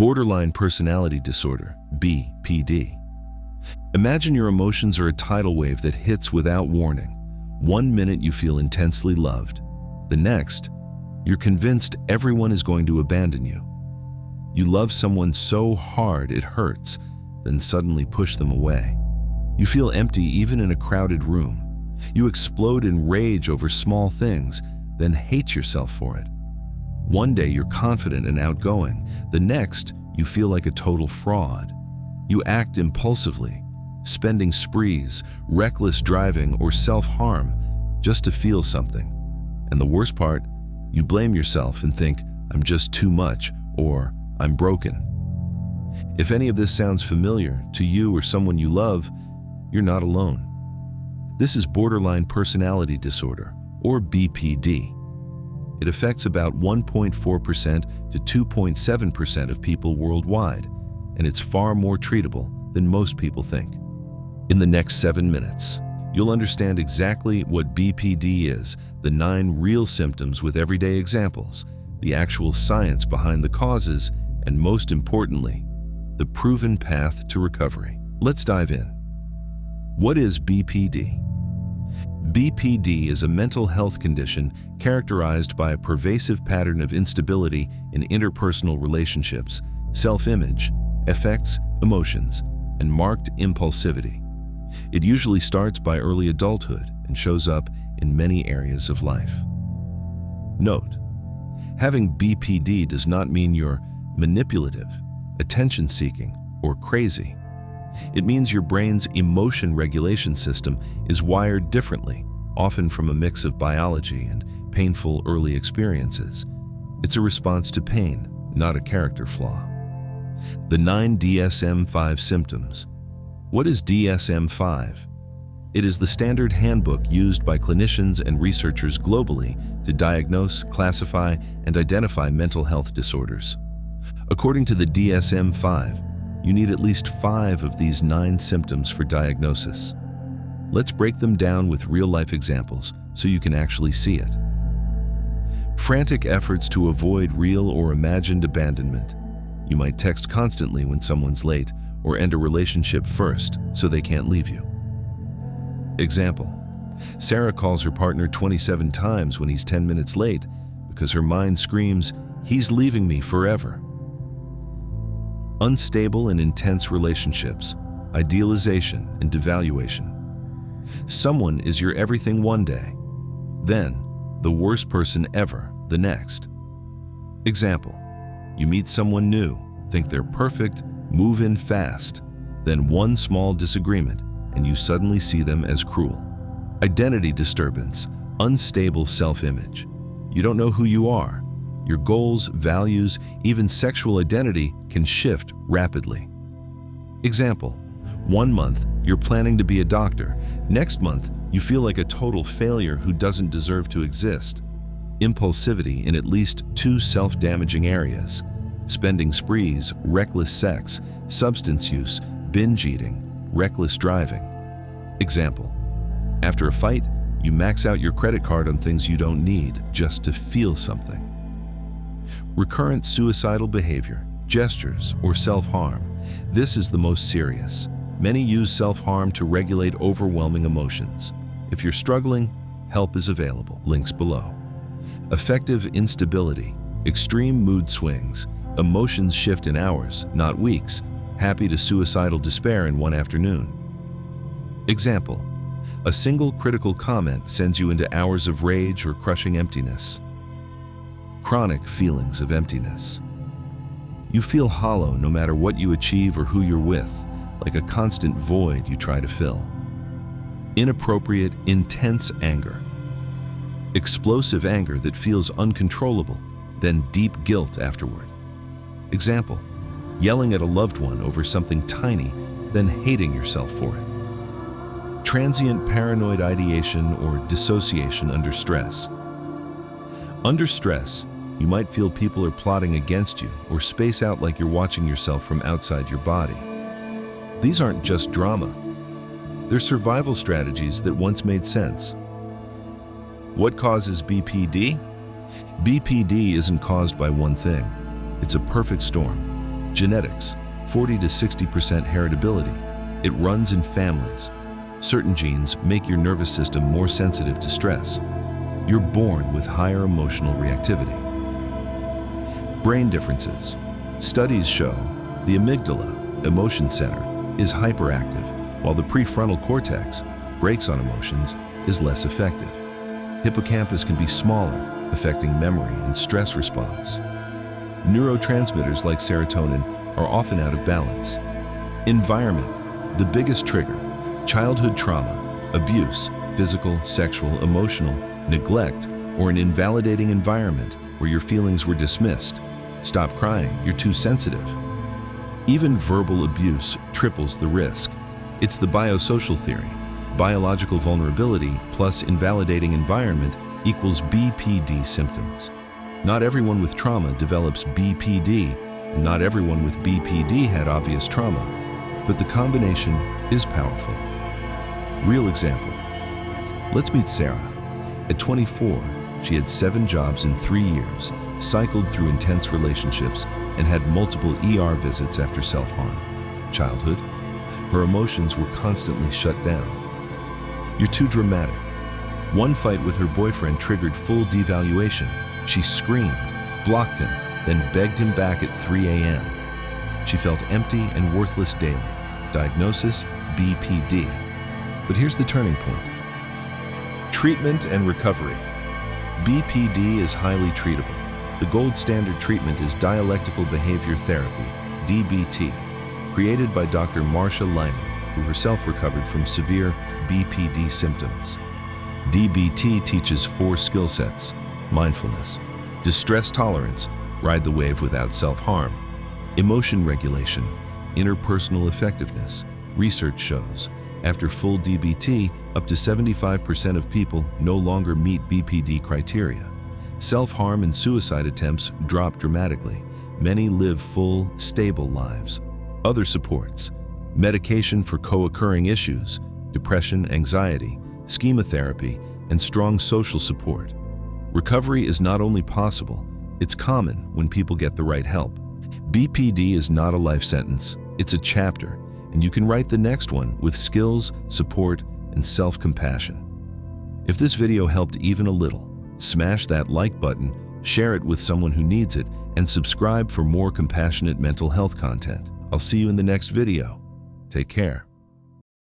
Borderline personality disorder, BPD. Imagine your emotions are a tidal wave that hits without warning. 1 minute you feel intensely loved. The next, you're convinced everyone is going to abandon you. You love someone so hard it hurts, then suddenly push them away. You feel empty even in a crowded room. You explode in rage over small things, then hate yourself for it. One day you're confident and outgoing. The next, you feel like a total fraud. You act impulsively, spending sprees, reckless driving, or self-harm just to feel something. And the worst part, you blame yourself and think, I'm just too much, or I'm broken. If any of this sounds familiar to you or someone you love, you're not alone. This is borderline personality disorder, or BPD. It affects about 1.4% to 2.7% of people worldwide, and it's far more treatable than most people think. In the next 7 minutes, you'll understand exactly what BPD is, the 9 real symptoms with everyday examples, the actual science behind the causes, and most importantly, the proven path to recovery. Let's dive in. What is BPD? BPD is a mental health condition characterized by a pervasive pattern of instability in interpersonal relationships, self-image, affects emotions, and marked impulsivity. It usually starts by early adulthood and shows up in many areas of life. Note: having BPD does not mean you're manipulative, attention-seeking, or crazy. It means your brain's emotion regulation system is wired differently, often from a mix of biology and painful early experiences. It's a response to pain, not a character flaw. The 9 DSM-5 symptoms. What is DSM-5? It is the standard handbook used by clinicians and researchers globally to diagnose, classify, and identify mental health disorders. According to the DSM-5, you need at least 5 of these 9 symptoms for diagnosis. Let's break them down with real-life examples so you can actually see it. Frantic efforts to avoid real or imagined abandonment. You might text constantly when someone's late or end a relationship first so they can't leave you. Example: Sarah calls her partner 27 times when he's 10 minutes late because her mind screams, "He's leaving me forever." Unstable and intense relationships, idealization and devaluation. Someone is your everything one day, then the worst person ever the next. Example: you meet someone new, think they're perfect, move in fast, then one small disagreement and you suddenly see them as cruel. Identity disturbance, unstable self-image. You don't know who you are. Your goals, values, even sexual identity can shift rapidly. Example: one month, you're planning to be a doctor. Next month, you feel like a total failure who doesn't deserve to exist. Impulsivity in at least 2 self-damaging areas: spending sprees, reckless sex, substance use, binge eating, reckless driving. Example: after a fight, you max out your credit card on things you don't need just to feel something. Recurrent suicidal behavior, gestures, or self-harm. This is the most serious. Many use self-harm to regulate overwhelming emotions. If you're struggling, help is available. Links below. Affective instability, extreme mood swings. Emotions shift in hours, not weeks. Happy to suicidal despair in one afternoon. Example: a single critical comment sends you into hours of rage or crushing emptiness. Chronic feelings of emptiness. You feel hollow no matter what you achieve or who you're with, like a constant void you try to fill. Inappropriate, intense anger. Explosive anger that feels uncontrollable, then deep guilt afterward. Example: yelling at a loved one over something tiny, then hating yourself for it. Transient paranoid ideation or dissociation under stress. Under stress, you might feel people are plotting against you or space out like you're watching yourself from outside your body. These aren't just drama. They're survival strategies that once made sense. What causes BPD? BPD isn't caused by one thing. It's a perfect storm. Genetics, 40 to 60% heritability. It runs in families. Certain genes make your nervous system more sensitive to stress. You're born with higher emotional reactivity. Brain differences. Studies show the amygdala, emotion center, is hyperactive, while the prefrontal cortex, brakes on emotions, is less effective. Hippocampus can be smaller, affecting memory and stress response. Neurotransmitters like serotonin are often out of balance. Environment, the biggest trigger. Childhood trauma, abuse, physical, sexual, emotional, neglect, or an invalidating environment where your feelings were dismissed. Stop crying, you're too sensitive. Even verbal abuse triples the risk. It's the biosocial theory. Biological vulnerability plus invalidating environment equals BPD symptoms. Not everyone with trauma develops BPD, and not everyone with BPD had obvious trauma, but the combination is powerful. Real example. Let's meet Sarah. At 24, she had 7 jobs in 3 years, cycled through intense relationships, and had multiple ER visits after self-harm. Childhood, her emotions were constantly shut down. You're too dramatic. One fight with her boyfriend triggered full devaluation. She screamed, blocked him, then begged him back at 3 a.m. She felt empty and worthless daily. Diagnosis, BPD. But here's the turning point. Treatment and recovery. BPD is highly treatable. The gold standard treatment is dialectical behavior therapy, DBT, created by Dr. Marcia Linen, who herself recovered from severe BPD symptoms. DBT teaches 4 skill sets: mindfulness, distress tolerance, ride the wave without self-harm, emotion regulation, interpersonal effectiveness. Research shows after full DBT, up to 75% of people no longer meet BPD criteria. Self-harm and suicide attempts drop dramatically. Many live full, stable lives. Other supports: medication for co-occurring issues, depression, anxiety, schemotherapy, and strong social support. Recovery is not only possible, it's common when people get the right help. BPD is not a life sentence, it's a chapter, and you can write the next one with skills, support, and self-compassion. If this video helped even a little, smash that like button, share it with someone who needs it, and subscribe for more compassionate mental health content. I'll see you in the next video. Take care.